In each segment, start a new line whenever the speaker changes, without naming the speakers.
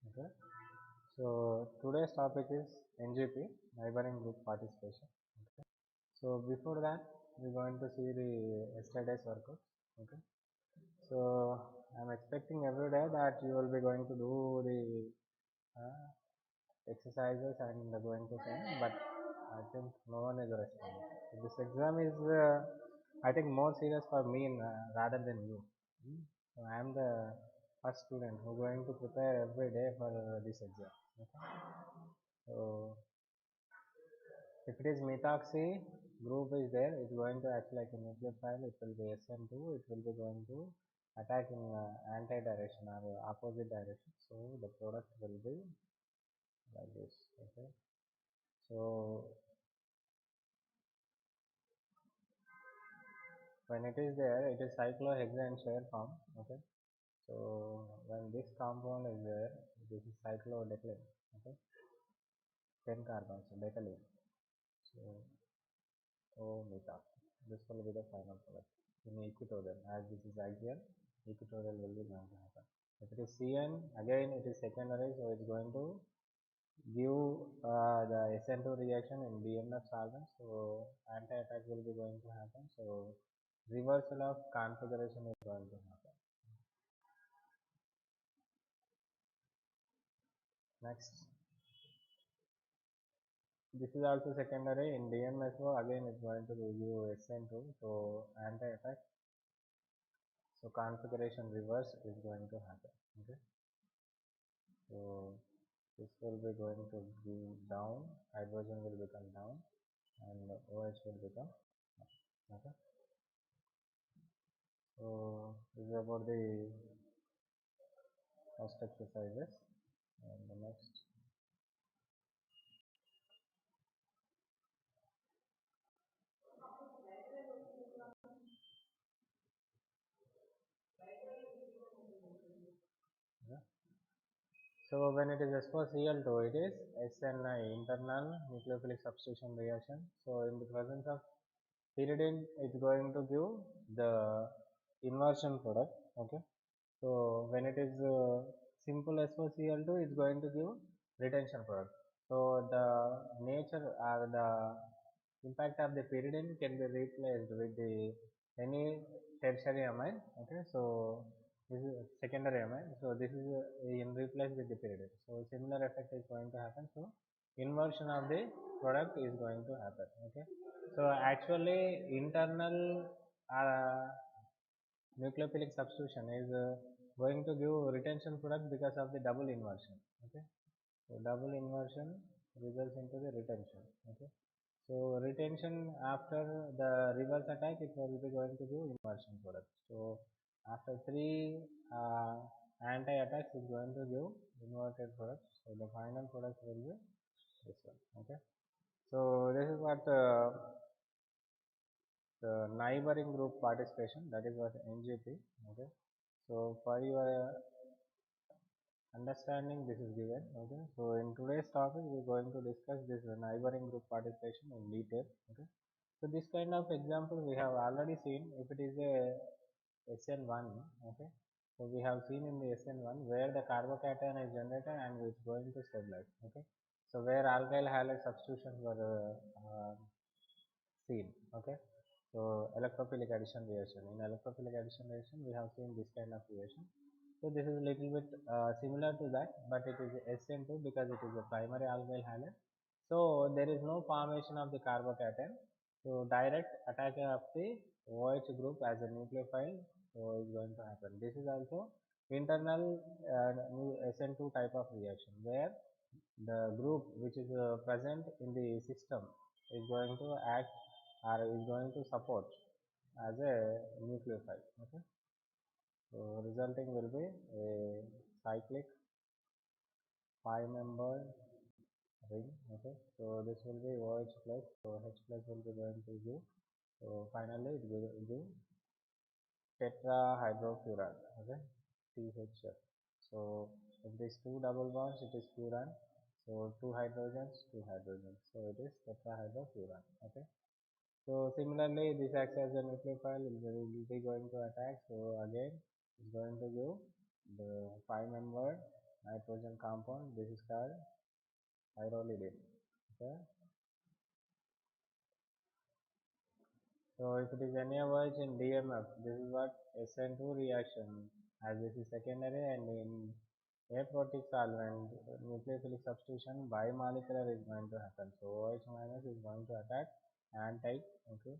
Okay. So today's topic is NGP, neighboring group participation. Okay. So before that, we're going to see the yesterday's workout. Okay. So I'm expecting every day that you will be going to do the exercises and going to send, but I think no one is responding. So this exam is, I think, more serious for me rather than you. So I am the first student who is going to prepare every day for this exam. Okay. So if it is methoxy group is there, it's going to act like a nucleophile. It will be SN2. It will be going to attack in anti-direction or opposite direction. So the product will be like this. Okay. So when it is there, it is cyclohexane share form. Okay. So when this compound is there, this is cyclodecylene. Okay. 10 carbons, so decylene. So methox. This will be the final product in equatorial. As this is axial, equatorial will be going to happen. If it is CN, again it is secondary, so it's going to give the SN2 reaction in BMF solvent. So anti-attack will be going to happen. So reversal of configuration is going to happen. Next, this is also secondary in DMSO. Again, it's going to give you SN2. So anti-attack. So configuration reverse is going to happen. Okay. So this will be going to be down, hydrogen will become down, and OH will become up. Okay. So this is about the first exercises, and the next. Yeah. So when it is S4Cl2, it is SNI, internal nucleophilic substitution reaction. So in the presence of pyridine, it's going to give the inversion product. Okay. So when it is simple SOCl2, it's going to give retention product. So the nature or the impact of the pyridine can be replaced with the any tertiary amine. Okay, so this is secondary amine. So this is in replace with the pyridine. So similar effect is going to happen. So inversion of the product is going to happen. Okay, so actually internal nucleophilic substitution is going to give retention product because of the double inversion. Okay, so double inversion results into the retention. Okay, so retention after the reverse attack, it will be going to give inversion product. So after three anti-attacks, it's going to give inverted product. So the final product will be this one. Okay, so this is what the neighboring group participation, that is what NGP. Okay, so for your understanding, this is given. Okay, so in today's topic, we're going to discuss this neighboring group participation in detail. Okay, so this kind of example we have already seen. If it is a SN1, okay, so we have seen in the SN1 where the carbocation is generated and it's going to stabilize. Okay, so where alkyl halide substitutions were seen. Okay, so electrophilic addition reaction. In electrophilic addition reaction, we have seen this kind of reaction. So this is a little bit similar to that, but it is SN2 because it is a primary alkyl halide. So there is no formation of the carbocation. So direct attack of the OH group as a nucleophile, so is going to happen. This is also internal SN2 type of reaction where the group which is present in the system is going to act or is going to support as a nucleophile. Okay, so resulting will be a cyclic 5-member ring. Okay, so this will be OH plus, so H plus will be going to give, so finally it will give tetrahydrofuran. Okay, THF. So if this two double bonds, it is furan. So two hydrogens, two hydrogens. So it is tetrahydrofuran. Okay. So similarly, this acts as a nucleophile. Will be going to attack. So again, it's going to give the 5-member nitrogen compound. This is called pyrrolidine. Okay. So if it is NaOH in DMF, this is what SN2 reaction, as this is secondary, and in aprotic solvent nucleophilic substitution bimolecular is going to happen. So OH minus is going to attack anti. Okay,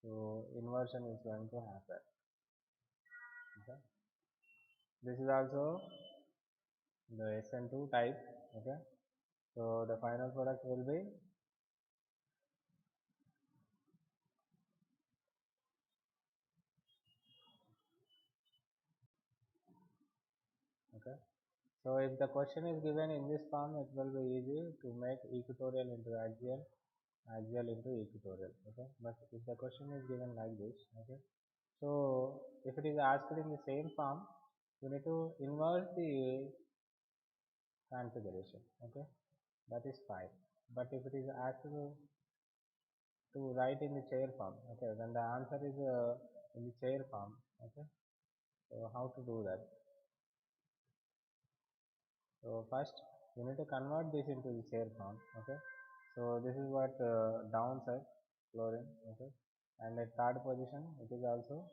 so inversion is going to happen. Okay, this is also the SN2 type. Okay, so the final product will be, okay. So if the question is given in this form, it will be easy to make equatorial into axial, axial into equatorial. Okay, but if the question is given like this, okay, so if it is asked in the same form, you need to invert the configuration. Okay, that is fine. But if it is asked to write in the chair form, okay, then the answer is in the chair form. Okay, so how to do that? So first you need to convert this into the chair form. Okay, so this is what downside chlorine. Okay, and at third position it is also,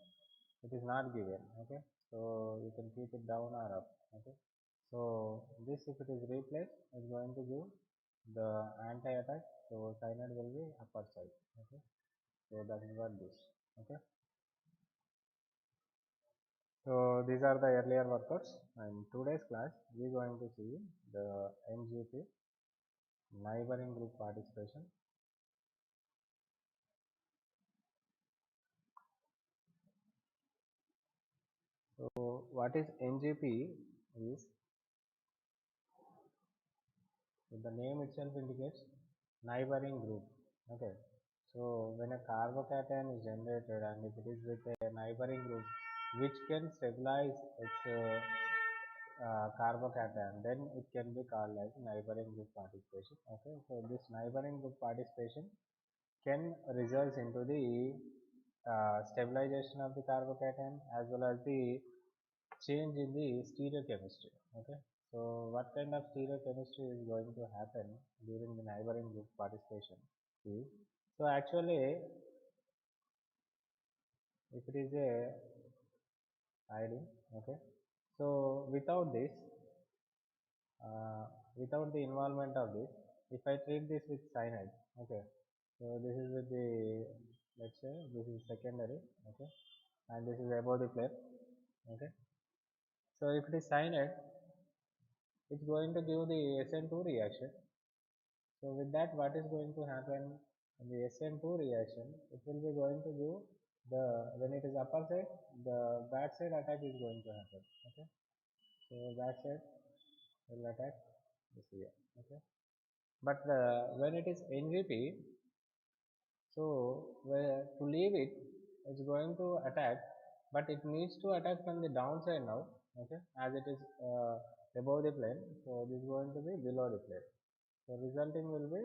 it is not given. Okay, so you can keep it down or up. Okay, so this, if it is replaced, is going to give the anti-attack. So cyanide will be upper side. Okay, so that is what this. Okay, so these are the earlier workouts. In today's class we are going to see the NGP, neighboring group participation. So what is NGP is, the name itself indicates neighboring group. Okay, so when a carbocation is generated and if it is with a neighboring group which can stabilize its carbocation, then it can be called as neighboring group participation. Okay, so this neighboring group participation can result into the stabilization of the carbocation as well as the change in the stereochemistry. Okay, so what kind of stereochemistry is going to happen during the neighboring group participation is, so actually if it is a iodine, okay, so without this, without the involvement of this, if I treat this with cyanide, okay, so this is with the, let's say this is secondary. Okay, and this is above the plate. Okay, so if it is cyanide, it's going to give the SN2 reaction. So with that, what is going to happen in the SN2 reaction? It will be going to give the, when it is upper side, the back side attack is going to happen. Okay, so back side will attack this here. Okay, but when it is NGP, so where to leave it, it's going to attack, but it needs to attack from the downside now. Okay, as it is above the plane, so this is going to be below the plane. So resulting will be,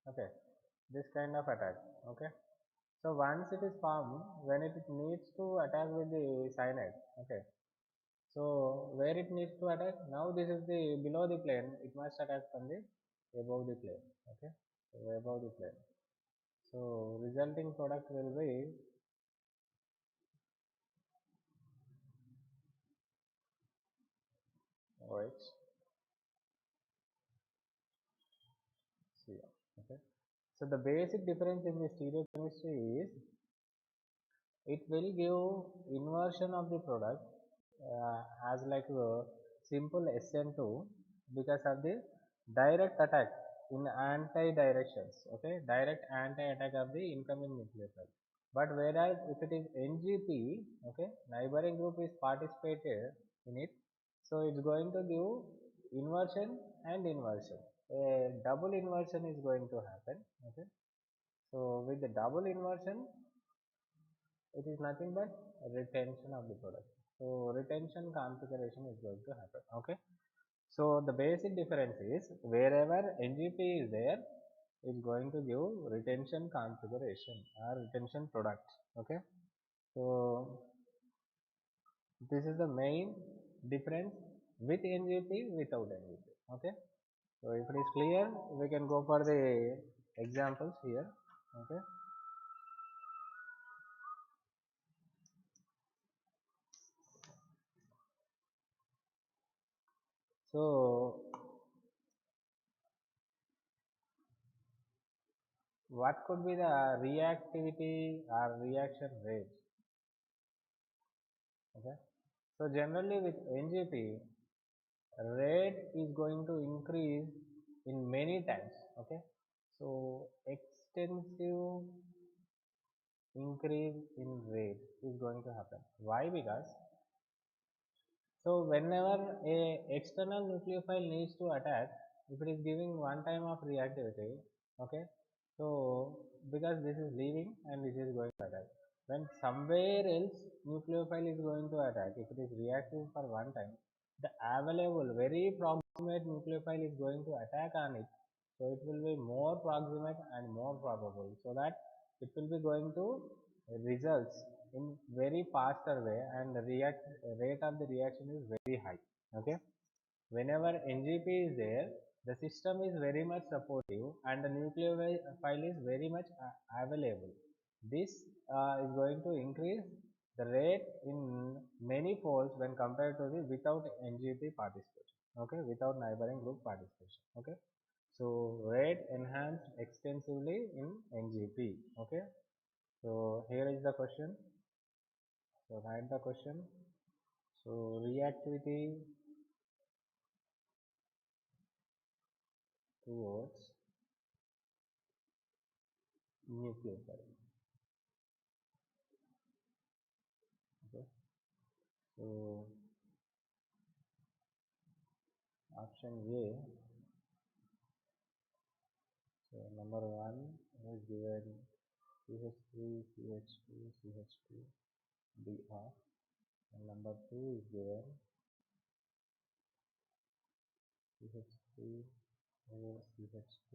okay, this kind of attack. Okay, so once it is formed, when it needs to attack with the cyanide. Okay, so where it needs to attack, now this is the below the plane, it must attack from the above the plane. Okay, so above the plane, so resulting product will be OH Cl. Okay, so the basic difference in the stereochemistry is, it will give inversion of the product has like a simple SN2 because of the direct attack in anti-directions, okay, direct anti-attack of the incoming nucleophile. But whereas if it is NGP, okay, neighboring group is participated in it, so it's going to give inversion and inversion. A double inversion is going to happen, okay. So with the double inversion, it is nothing but retention of the product. So retention configuration is going to happen, okay. So the basic difference is wherever NGP is there, it's going to give retention configuration or retention product, okay. So this is the main difference with NGP, without NGP, okay. So if it is clear, we can go for the examples here, okay. So what could be the reactivity or reaction rate, okay. So generally with NGP, rate is going to increase in many times, okay. So extensive increase in rate is going to happen. Why? Because so whenever a external nucleophile needs to attack, if it is giving one time of reactivity, okay, so because this is leaving and this is going to attack. When somewhere else nucleophile is going to attack, if it is reactive for one time, the available very proximate nucleophile is going to attack on it. So it will be more proximate and more probable, so that it will be going to results in very faster way, and the rate of the reaction is very high, okay. Whenever NGP is there, the system is very much supportive and the nucleophile is very much available. This is going to increase the rate in many folds when compared to the without NGP participation, okay, without neighboring group participation, okay. So rate enhanced extensively in NGP, okay. So here is the question. So write the question. So reactivity towards nucleophile. Okay. So option A. So number one is given CH3, CH2, CH2, Br. And number two is given CH3, CH2,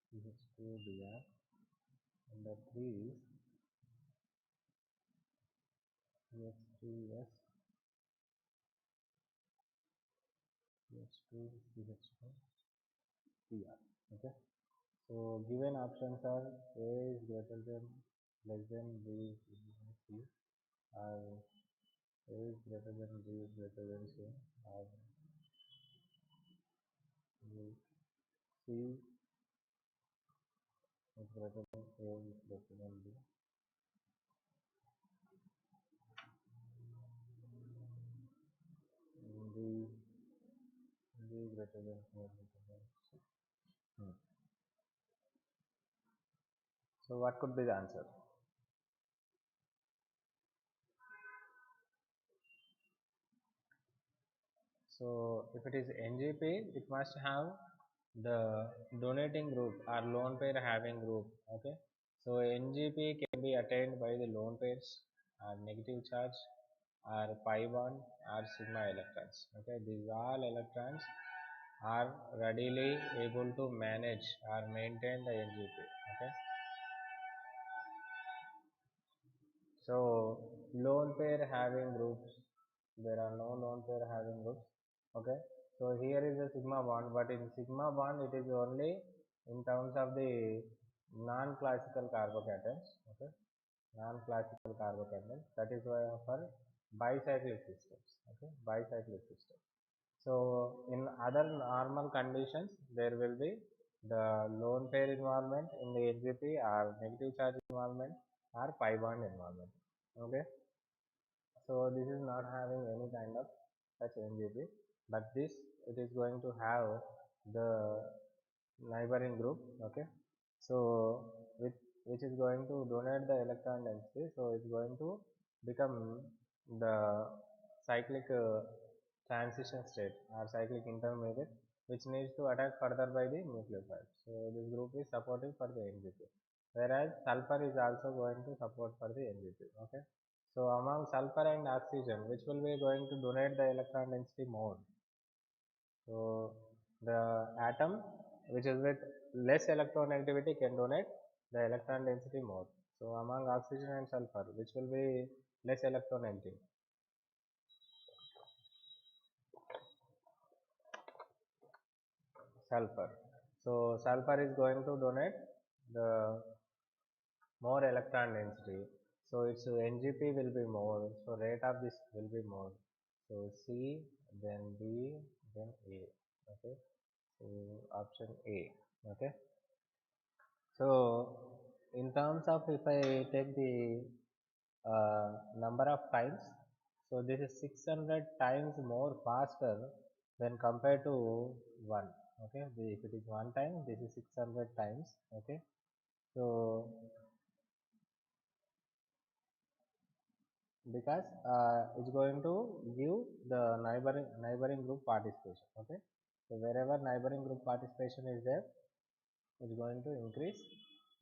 CH2, Br. Number three is CH3S, CH2, CH2, Br. Okay. So given options are A is greater than, less than, B is equal to C, or A is greater than, B is greater than C, or C is greater than, A is greater than B. D, D is greater than, A is greater than C. So what could be the answer? So if it is NGP, it must have the donating group or lone pair having group. Okay. So NGP can be attained by the lone pairs or negative charge or pi bond or sigma electrons. Okay. These all electrons are readily able to manage or maintain the NGP. Okay. So lone pair having groups, there are no lone pair having groups, okay. So here is a sigma bond, but in sigma bond it is only in terms of the non-classical carbocations, okay, non-classical carbocations. That is why for bicyclic systems, okay, bicyclic system. So in other normal conditions, there will be the lone pair involvement in the NGP or negative charge involvement or pi bond involvement, okay. So this is not having any kind of such NGP, but this it is going to have the neighboring group. Okay, so with which is going to donate the electron density, so it's going to become the cyclic transition state or cyclic intermediate, which needs to attack further by the nucleophile. So this group is supportive for the NGP, whereas sulfur is also going to support for the NGP. Okay, so among sulfur and oxygen, which will be going to donate the electron density more? So the atom which is with less electronegativity can donate the electron density more. So among oxygen and sulfur, which will be less electronegative? Sulfur. So sulfur is going to donate the more electron density. So its NGP will be more. So rate of this will be more. So C, then B, then A. Okay. So option A. Okay. So in terms of if I take the number of times, so this is 600 times more faster when compared to 1. Okay, if it is 1 time, this is 600 times. Okay, so because it's going to give the neighboring group participation. Okay, so wherever neighboring group participation is there, it's going to increase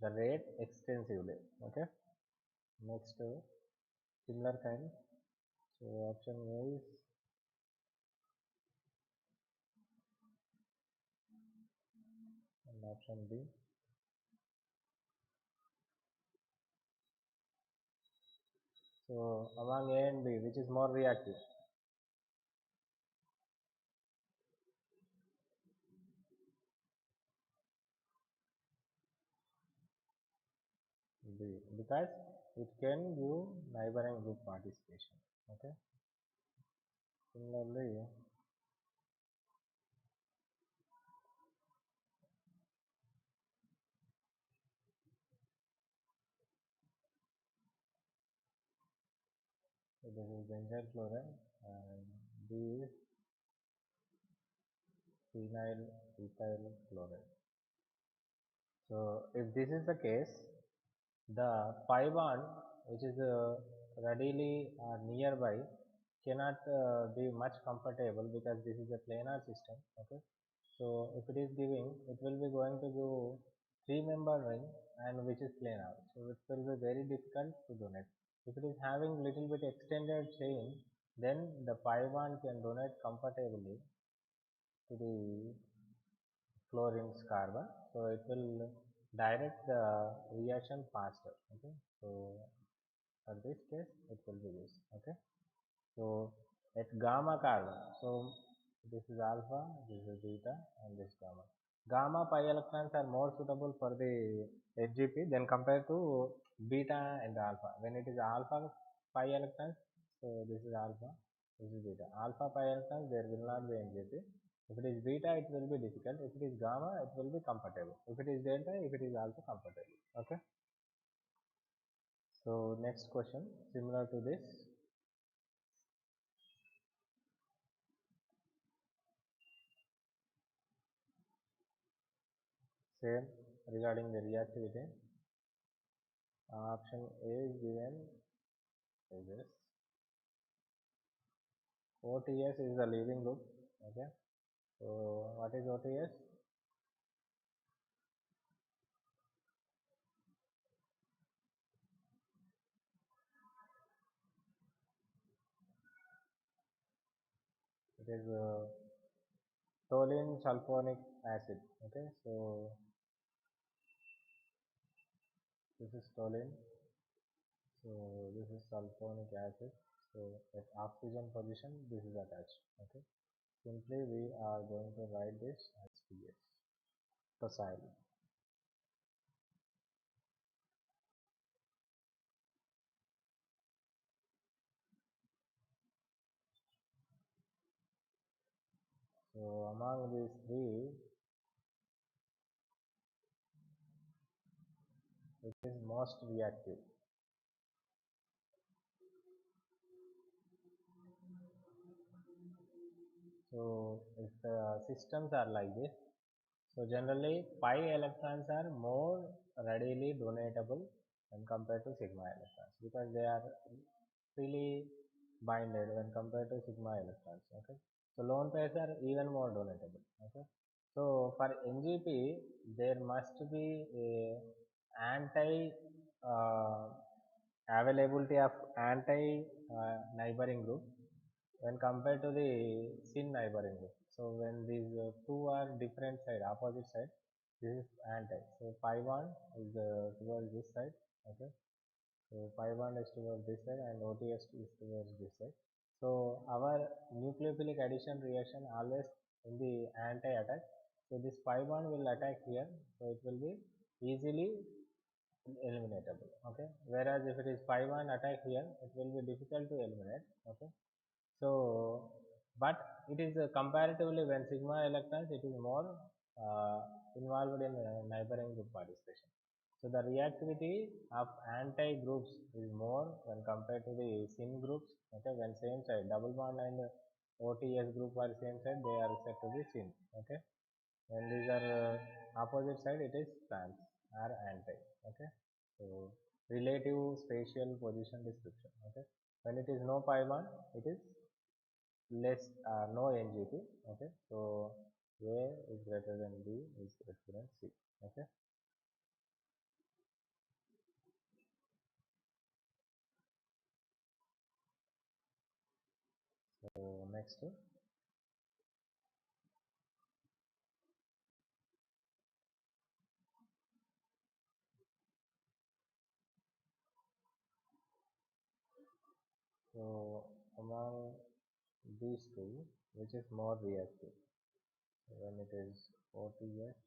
the rate extensively. Okay, next similar kind. So option A is, and option B. So among A and B, which is more reactive? B, because it can give neighboring group participation. Okay. Similarly, so this is benzyl chloride and B is phenyl ethyl chloride. So if this is the case, the pi bond which is readily nearby cannot be much comfortable because this is a planar system. Okay, so if it is giving, it will be going to give 3-member ring and which is planar, so it will be very difficult to donate. If it is having little bit extended chain, then the pi bond can donate comfortably to the fluorine's carbon, so it will direct the reaction faster. Okay, so for this case it will be this. Okay, so at gamma carbon, so this is alpha, this is beta, and this gamma. Gamma pi electrons are more suitable for the NGP than compared to beta and alpha. When it is alpha pi electrons, so this is alpha, this is beta. Alpha pi electrons, there will not be NGP. If it is beta, it will be difficult. If it is gamma, it will be comfortable. If it is delta, if it is also comfortable. Okay. So next question, similar to this. Same regarding the reactivity. Option A is given is this. OTS is the leaving group. Okay. So what is OTS? It is toluene sulfonic acid. Okay. So this is toluene. So this is sulfonic acid. So at oxygen position, this is attached. Okay. Simply we are going to write this as PS. Tosyl. So among these three, it is most reactive. So if the systems are like this, so generally pi electrons are more readily donatable when compared to sigma electrons because they are freely binded when compared to sigma electrons. Okay. So lone pairs are even more donatable. Okay. So for NGP there must be a anti availability of anti neighboring group when compared to the sin neighboring group. So when these two are different side, opposite side, this is anti. So pi 1 is towards this side. Okay. So pi 1 is towards this side and OTS is towards this side. So our nucleophilic addition reaction always in the anti-attack. So this pi 1 will attack here. So it will be easily eliminatable. Okay. Whereas if it is pi 1 attack here, it will be difficult to eliminate. Okay. So, but it is comparatively when sigma electrons, it is more involved in neighboring group participation. So the reactivity of anti groups is more when compared to the syn groups. Okay, when same side double bond and OTS group are same side, they are said to be syn. Okay, when these are opposite side, it is trans or anti. Okay, so relative spatial position description. Okay, when it is no pi bond, it is less no NGP. Okay, so A is greater than B is greater than C. Okay, so next, so among these two, which is more reactive when it is OTS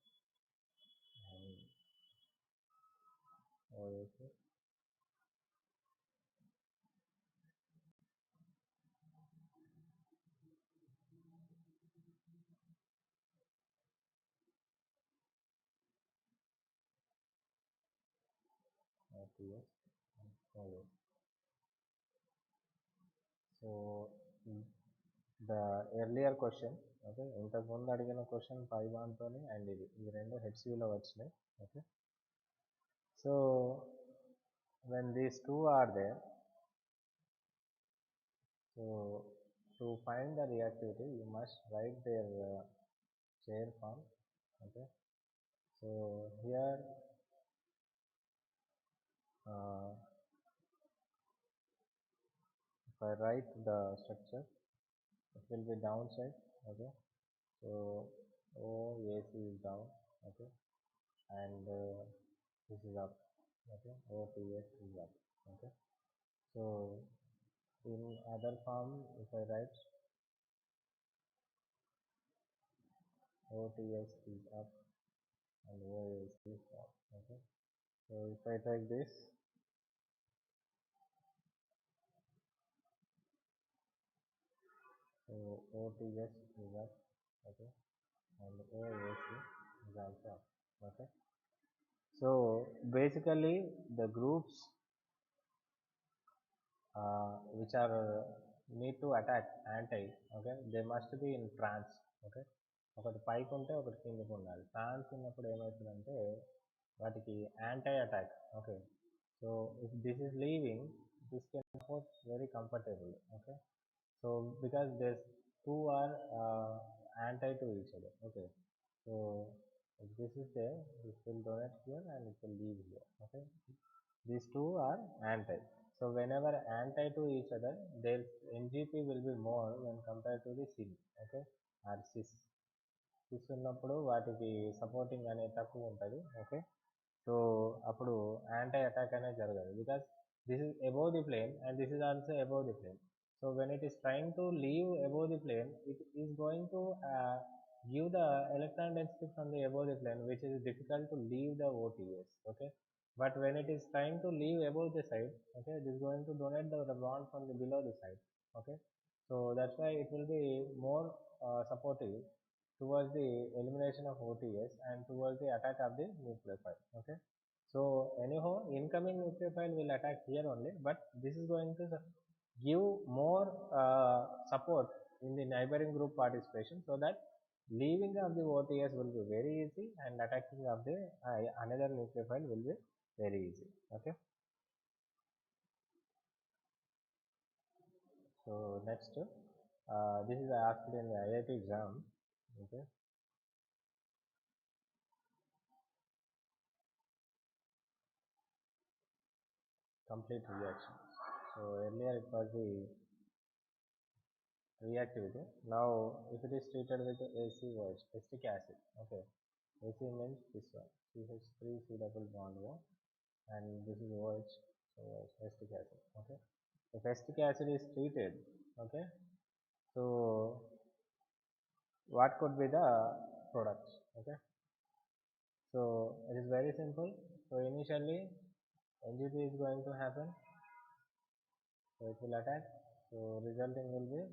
and OAS? OTS and OAS. So the earlier question, okay, ఇంతకు ముందు అడిగిన question 5 Anthony and ఇది రెండు హెచ్సిలో వచ్చినాయి. Okay, so when these two are there, so to find the reactivity, you must write their chair form. Okay, so here uh, if I write the structure, it will be downside. Okay, so OAC is down. Okay, and this is up. Okay, OTS is up. Okay, so in other form, if I write OTS is up and OAS is down. Okay, so if I take this, so OTS is up. Okay, and OAC is also up. Okay, so basically the groups which are need to attack anti, okay, they must be in trans. Okay, ఒకటి పైకి ఉంటే ఒకటి కిందకి ఉండాలి. ట్రాన్స్ ఉన్నప్పుడు ఏమవుతుందంటే వాటికి anti attack. Okay, so if this is leaving, this can support very comfortable. Okay, so because there's two are anti to each other. Okay, so if this is there, this will donate here and it will leave here. Okay, these two are anti. So whenever anti to each other, their NGP will be more when compared to the syn. Okay, or cis. Cis ఉన్నప్పుడు వాటికి supporting అనేది తక్కువ ఉంటుంది. Okay, so అప్పుడు anti attack అనేది జరగదు because this is above the plane and this is also above the plane. So when it is trying to leave above the plane, it is going to give the electron density from the above the plane, which is difficult to leave the OTS. Okay, but when it is trying to leave above the side, okay, it is going to donate the bond from the below the side. Okay, so that's why it will be more supportive towards the elimination of OTS and towards the attack of the nucleophile. Okay, so anyhow, incoming nucleophile will attack here only, but this is going to give more support in the neighboring group participation, so that leaving of the OTS will be very easy and attacking of the another nucleophile will be very easy. Okay. So next, this is asked in the IIT exam. Okay. Complete reaction. So earlier it was the reactivity. Now if it is treated with ACOH, acetic acid. Okay. AC means this one. CH3 C double bond O, and this is OH. So acetic acid. Okay. If acetic acid is treated, okay. So what could be the products? Okay. So it is very simple. So initially NGP is going to happen. So it will attack. So resulting will be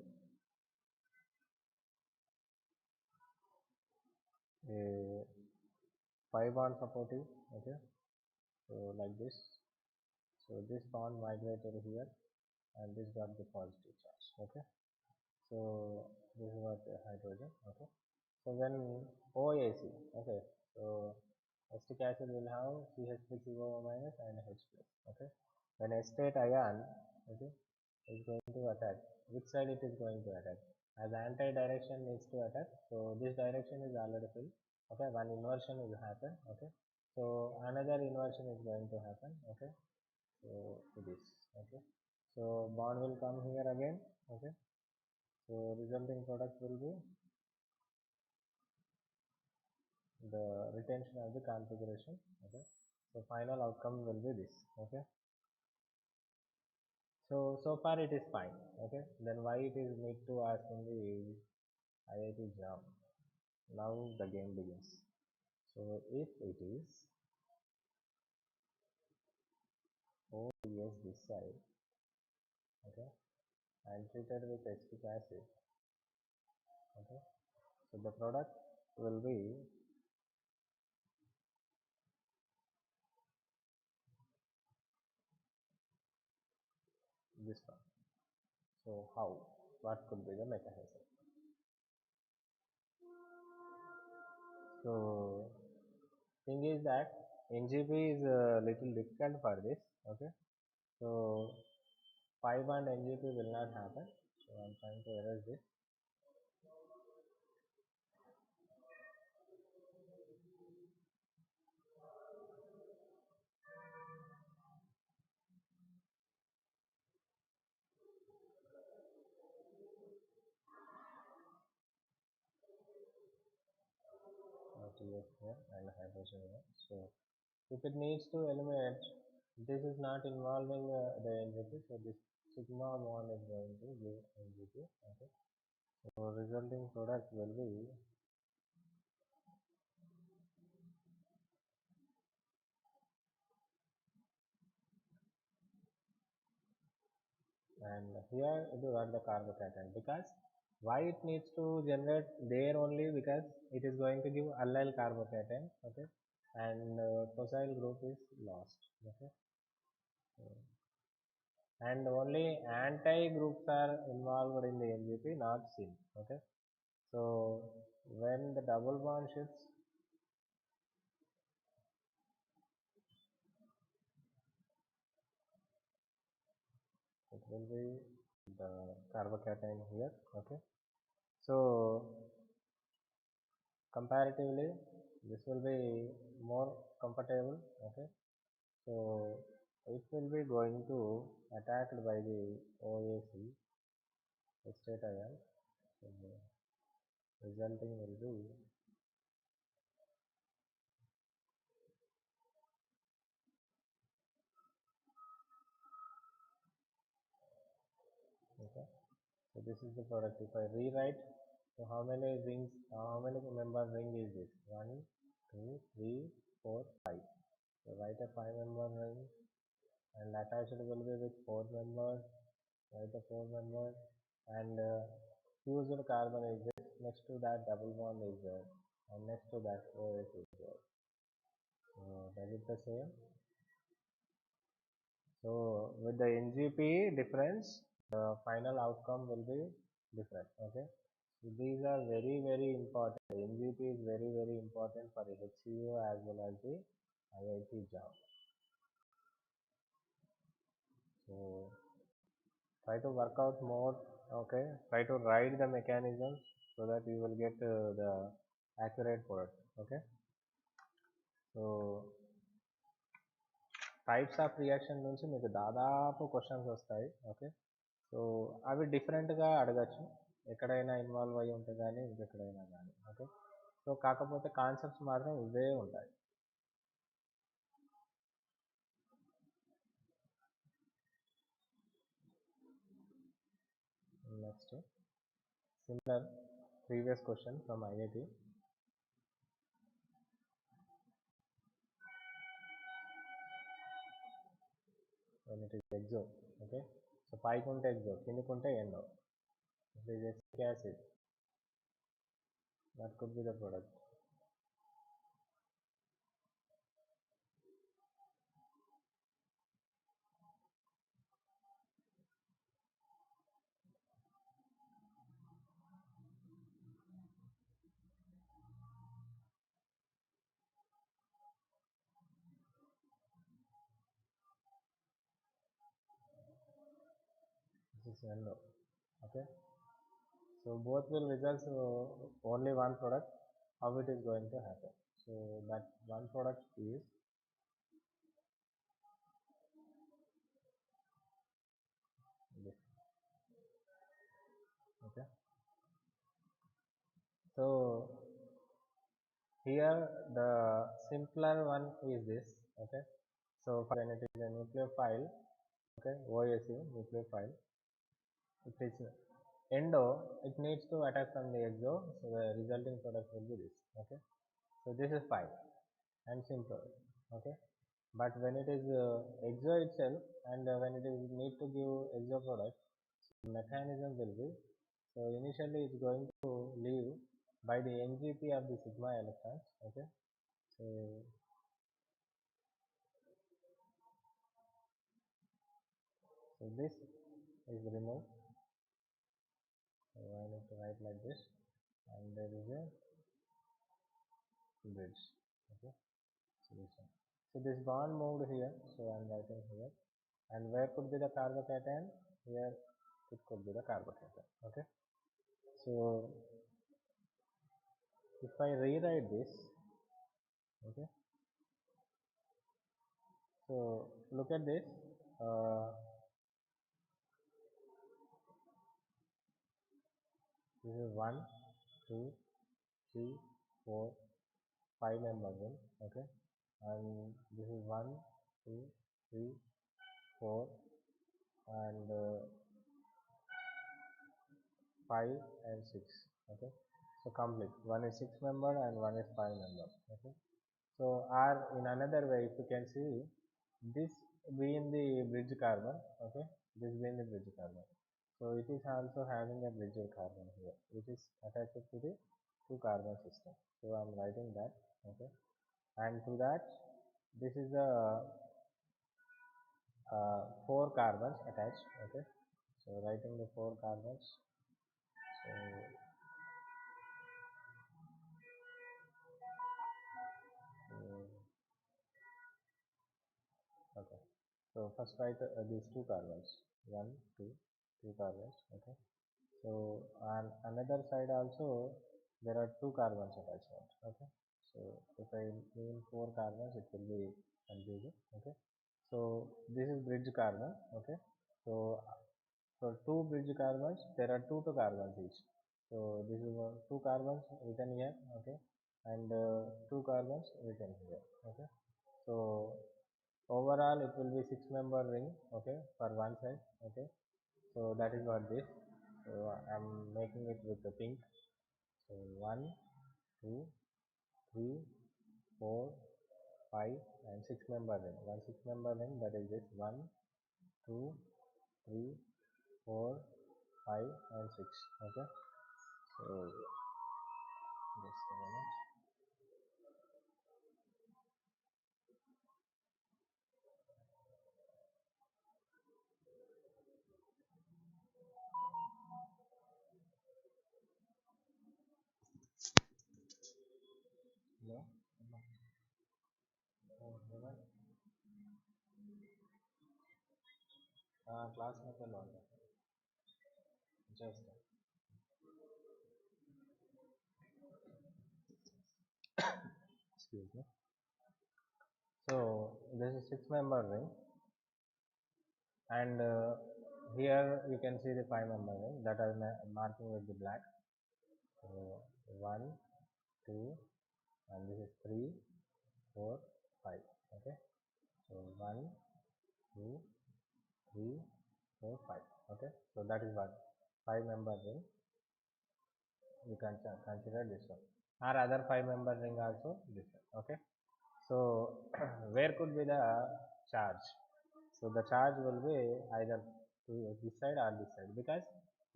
a 5 bond supportive. Okay. So like this. So this bond migrated here and this got the positive charge. Okay. So this is what hydrogen. Okay. So when OAC. Okay. So acetic acid will have CH3CO minus and H plus. Okay. When acetate ion, okay, is going to attack, which side it is going to attack? As anti-direction needs to attack, so this direction is already filled. Okay, one inversion will happen. Okay, so another inversion is going to happen. Okay, so this. Okay, so bond will come here again. Okay, so resulting product will be the retention of the configuration. Okay, so final outcome will be this. Okay. So far it is fine. Okay, then why it is need to ask in the IIT exam? Now the game begins. So if it is OES this side, okay, and treated with acetic acid, okay, so the product will be this one. So how? What could be the mechanism? So thing is that NGP is a little difficult for this. Okay, so 5 and NGP will not happen. So I'm trying to erase this. TS here and hydrogen here. So if it needs to eliminate, this is not involving the NGP, so this sigma 1 is going to give NGP. Okay. So resulting product will be, and here it is what the carbocation, because why it needs to generate there only, because it is going to give allyl carbocation. Okay, and tosyl group is lost. Okay. So, and only anti groups are involved in the NGP, not syn. Okay. So when the double bond shifts, it will be the carbocation here. Okay. So comparatively, this will be more comfortable. Okay. So it will be going to attacked by the OAC state ion. So resulting will be, okay. So this is the product. If I rewrite, so how many rings? How many member ring is this? 1, 2, 3, 4, 5. So write a 5-member ring, and attached will be with 4 members. Write a 4 members, and fused carbon is this. Next to that double bond is there, and next to that OS is there. So that is the same. So with the NGP difference, the final outcome will be different. Okay, so these are very important. NGP is very important for the HCU as well as the IIT job. So try to work out more. Okay, try to write the mechanisms so that you will get the accurate product. Okay, so types of reaction నుంచి మీకు దాదాపు questions వస్తాయి. Okay, so అవి డిఫరెంట్గా అడగచ్చు, ఎక్కడైనా involve అయ్యి ఉంటే కానీ ఇంకెక్కడైనా కానీ. ఓకే, సో కాకపోతే కాన్సెప్ట్స్ మాత్రం ఇవే ఉంటాయి. Next similar previous question from IIT. when it is exo. Okay, so పైకి ఉంటే exo, కిందికి ఉంటే endo. It is acetic acid, that could be the product. This is endo. Okay, so both will result only one product. How it is going to happen? So that one product is this. Okay, so here the simpler one is this. Okay, so when it is a nucleophile, okay, OSU nucleophile, if it's endo, it needs to attack from the exo, so the resulting product will be this. Okay, so this is fine and simple. Okay, but when it is exo itself, and when it is need to give exo product, so the mechanism will be, so initially it's going to leave by the NGP of the sigma electrons. Okay, so this is removed, so I need to write like this, and there is a bridge. Okay, so this one, so this bond moved here, so I am writing here, and where could be the carbocation? Here it could be the carbocation. Okay, so if I rewrite this, okay, so look at this, this is 1 2 3 4 5 member ring. Okay, and this is 1 2 3 4 and 5 and 6. Okay, so complete. One is 6 member and one is 5 member. Okay, so or in another way, if you can see, this being the bridge carbon. Okay, this being the bridge carbon, so it is also having a bridge carbon here, which is attached to the 2 carbon system. So I am writing that. Okay, and to that, this is the 4 carbons attached. Okay, so writing the 4 carbons. So okay, so first write these 2 carbons, 1 2 2 carbons. Okay, so on another side also there are 2 carbons attachment. Okay, so if I mean 4 carbons, it will be confusing. Okay, so this is bridge carbon. Okay, so for 2 bridge carbons, there are 2 carbons each. So this is 2 carbons written here. Okay, and 2 carbons written here. Okay, so overall it will be 6 member ring. Okay, for one side. Okay, so that is what this. So I am making it with the pink. So 1 2 3 4 5 and 6 member ring. One 6 member ring, that is this 1 2 3 4 5 and 6. Okay, so just a minute. class में तो log है just excuse me. So this is 6-member ring, and here you can see the 5-member ring that are marking with the black. So 1, 2, and this is 3, 4, 5. Okay. So 1, 2, 3, 4, 5. Okay. So that is one 5-member ring. You can consider this one, or other 5-member ring also this one. Okay. So where could be the charge? So the charge will be either to this side or this side, because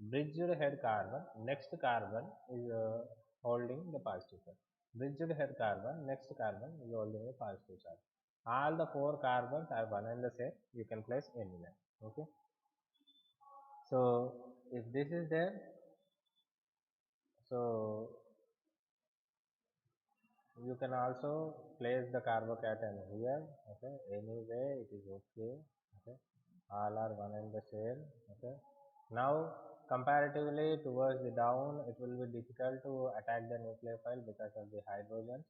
bridged head carbon, next carbon is holding the positive charge. Bridged head carbon, next carbon is holding the positive charge. All the 4 carbons are one and the same. You can place anywhere. Okay. So if this is there, so you can also place the carbocation here. Okay, anyway it is okay. Okay, all are one and the same. Okay, now comparatively towards the down, it will be difficult to attack the nucleophile because of the hydrogens.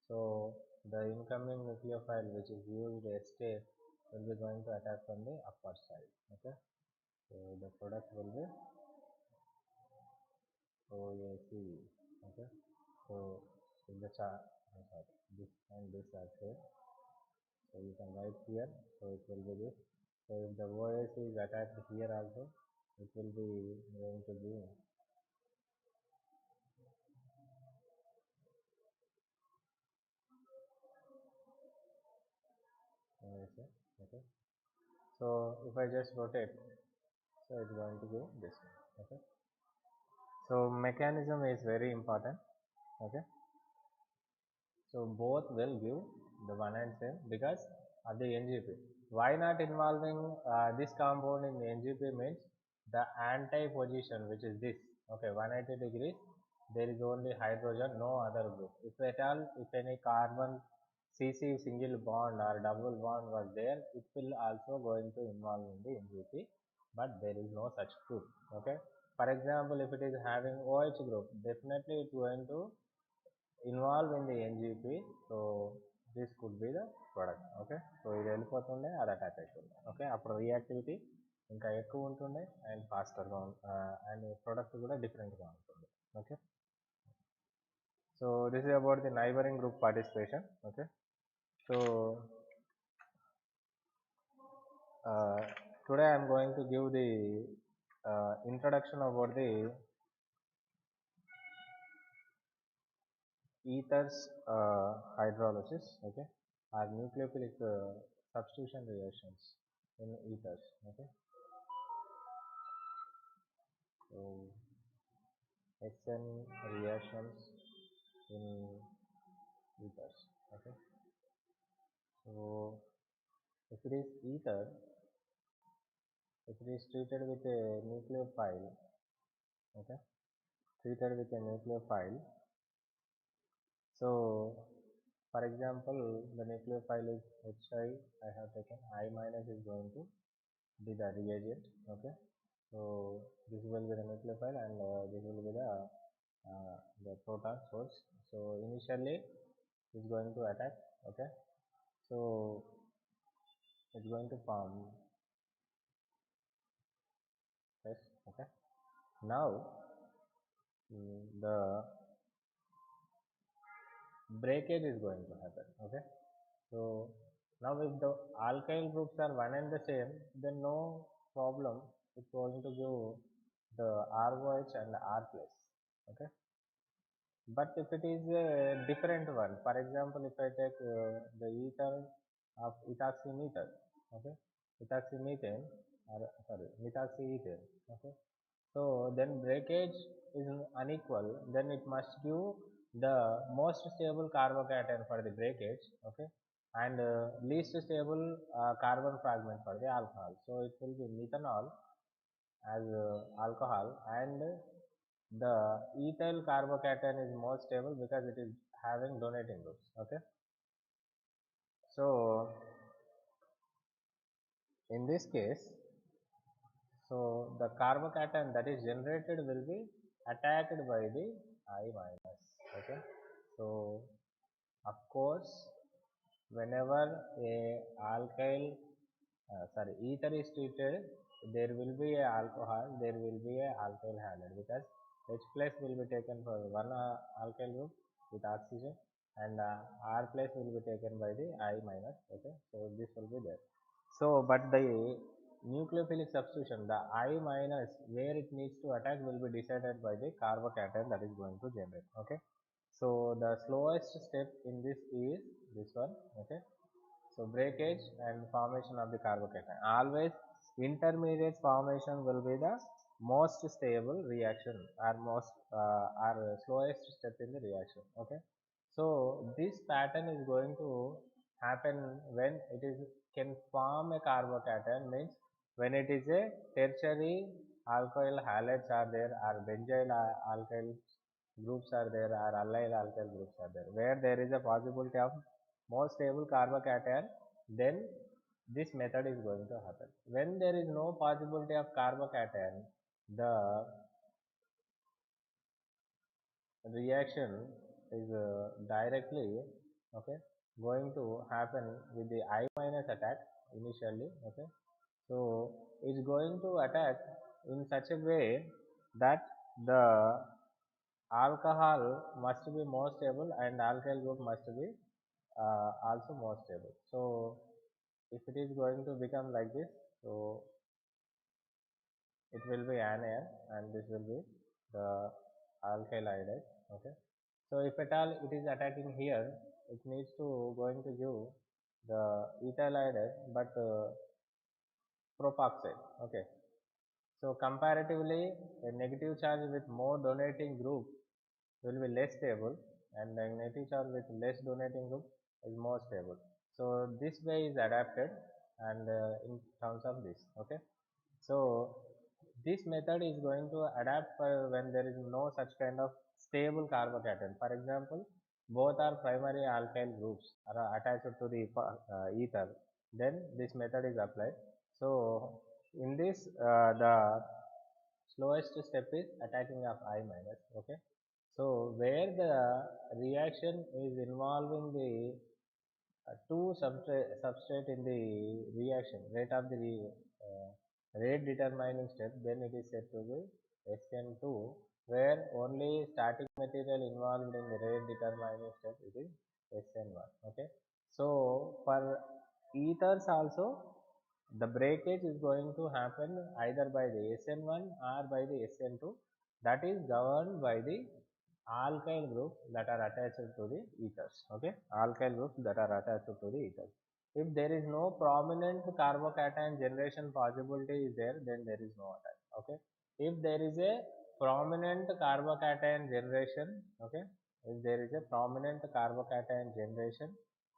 So the incoming nucleophile which is used escape will be going to attack from the upper side. Okay, so the product will be OAC. Okay, so in the chart, this and this are here. So you can write here. So it will be this. So if the OAC is attached here also, it will be going to be OAC. Okay. So if I just rotate, so it's going to give this one. Okay. So mechanism is very important. Okay. So both will give the one and same because of the NGP. Why not involving this compound in the NGP means the anti-position, which is this. Okay, 180 degrees. There is only hydrogen, no other group. If at all, if any carbon CC single bond or double bond was there, it will also going to involve in the NGP, but there is no such group. Okay. For example, if it is having OH group, definitely it's going to involved in the NGP. So this could be the product. Okay, so ఇది వెళ్ళిపోతుండే అది attach అవుతుంది. Okay, అప్పుడు reactivity ఇంకా ఎక్కువ ఉంటుండే and ఫాస్టర్గా and product కూడా డిఫరెంట్గా ఉంటుంది. Okay, so this is about the neighboring group participation. Okay, so today I am going to give the introduction about the ethers hydrolysis. Okay, or nucleophilic substitution reactions in ethers. Okay, so SN reactions in ethers. Okay, so if it is ether, if it is treated with a nucleophile, okay, treated with a nucleophile. So for example, the nucleophile is HI. I have taken I minus is going to be the reagent. Okay, so this will be the nucleophile and this will be the proton source. So initially it's going to attack. Okay, so it's going to form this. Okay, now the breakage is going to happen. Okay, so now if the alkyl groups are one and the same, then no problem. It's going to give the ROH and R plus. Okay, but if it is a different one, for example, if I take the ether of ethoxymethyl, okay, ethoxymethane, or sorry, methoxyethane. Okay, so then breakage is unequal, then it must give the most stable carbocation for the breakage. Okay, and least stable carbon fragment for the alcohol. So it will be methanol as alcohol, and the ethyl carbocation is more stable because it is having donating groups. Okay, so in this case, So the carbocation that is generated will be attacked by the I minus. Okay. So of course, whenever a alkyl ether is treated, there will be a alcohol, there will be a alkyl halide, because H plus will be taken for one alkyl group with oxygen, and R plus will be taken by the I minus. Okay, so this will be there. So but the nucleophilic substitution, the I minus where it needs to attack will be decided by the carbocation that is going to generate. Okay, so the slowest step in this is this one. Okay, so breakage and formation of the carbocation. Always intermediate formation will be the most stable reaction, or or slowest step in the reaction. Okay. So this pattern is going to happen when it is can form a carbocation, means when it is a tertiary alkyl halides are there, or benzyl alkyl groups are there, or allyl alkyl groups are there, where there is a possibility of more stable carbocation, then this method is going to happen. When there is no possibility of carbocation, the reaction is directly, okay, going to happen with the I minus attack initially. Okay, so it's going to attack in such a way that the alcohol must be more stable and alkyl group must be also more stable. So if it is going to become like this, so it will be anion, and this will be the alkyl iodide. Okay, so if at all it is attacking here, it needs to going to give the ethyl iodide, but propoxide. Okay, so comparatively a negative charge with more donating group will be less stable, and the negative charge with less donating group is more stable. So this way is adapted, and in terms of this. Okay, so this method is going to adapt for when there is no such kind of stable carbocation. For example, both are primary alkyl groups are attached to the ether, then this method is applied. So in this the slowest step is attacking of I minus. Okay, so where the reaction is involving the two substrate in the reaction, rate determining step, then it is said to be SN2, where only static material involved in the rate determining step, it is SN1. Okay, so for ethers also, the breakage is going to happen either by the SN1 or by the SN2, that is governed by the alkyl groups that are attached to the ethers. Okay, alkyl groups that are attached to the ethers. If there is no prominent carbocation generation possibility is there, then there is no attack. Okay, if there is a prominent carbocation generation, okay, if there is a prominent carbocation generation,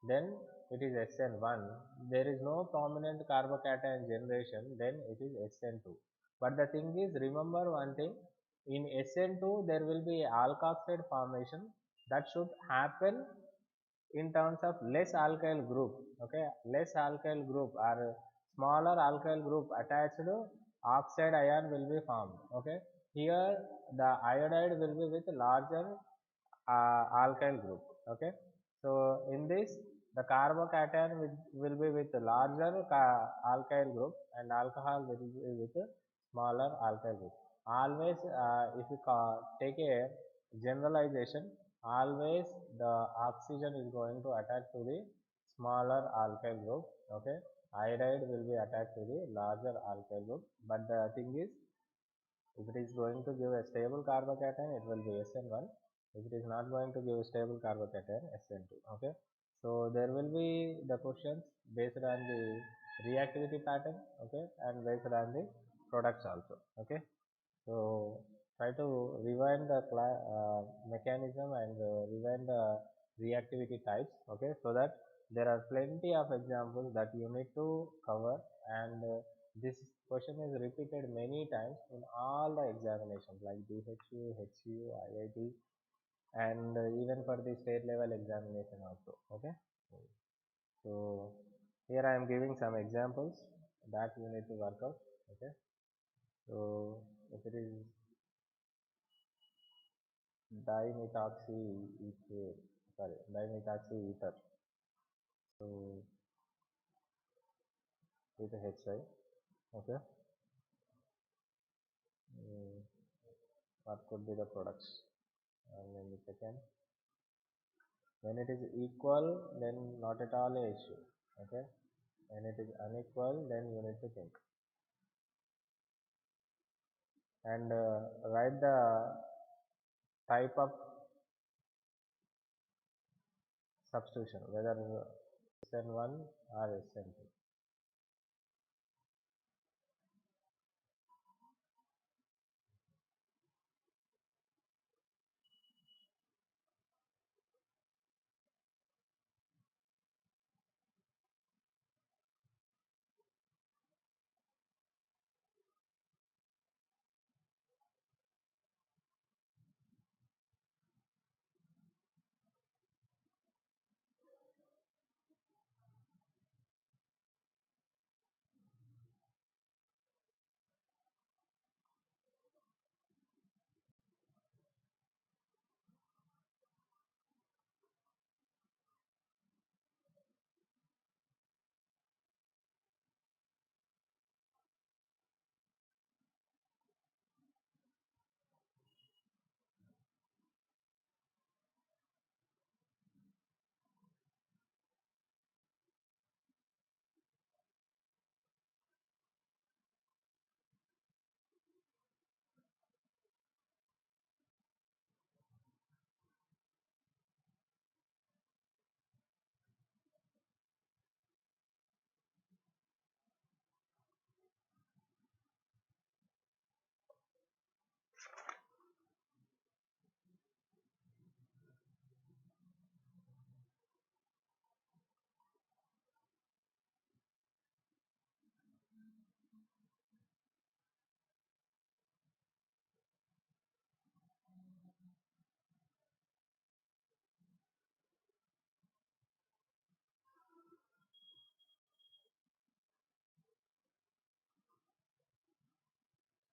then it is SN1. There is no prominent carbocation generation, then it is SN2. But the thing is, remember one thing, in SN2 there will be alkoxide formation that should happen in terms of less alkyl group. Okay, less alkyl group or smaller alkyl group attached oxide ion will be formed. Okay, here the iodide will be with larger alkyl group. Okay, so in this the carbocation will be with larger alkyl group, and alcohol will be with smaller alkyl group. Always if you take a generalization, always the oxygen is going to attack to the smaller alkyl group. Okay, iodide will be attacked to the larger alkyl group, but the thing is, if it is going to give a stable carbocation, it will be SN1. If it is not going to give a stable carbocation, SN2. Okay, so there will be the questions based on the reactivity pattern. Okay, and based on the products also. Okay, so try to rewind the mechanism and rewind the reactivity types. Okay, so that there are plenty of examples that you need to cover, and this question is repeated many times in all the examinations like DHU, HU, IIT, and even for the state level examination also. Okay, so here I am giving some examples that you need to work out. Okay. So if it is dimethoxy ethane, sorry, dimethoxy ether. So with a H, right? Okay. Mm, what could be the products? And then the second, when it is equal, then not at all a issue. Okay. When it is unequal, then you need to think and write the type of substitution, whether SN1 or SN2.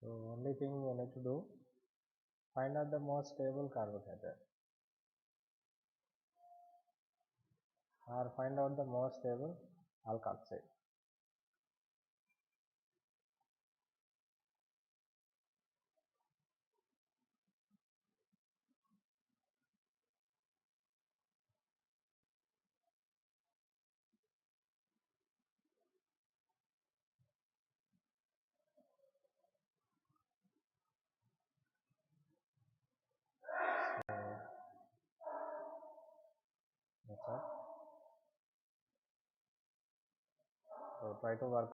So only thing you need to do, find out the most stable carbohydrate or find out the most stable alkoxide. So that's all. So try to work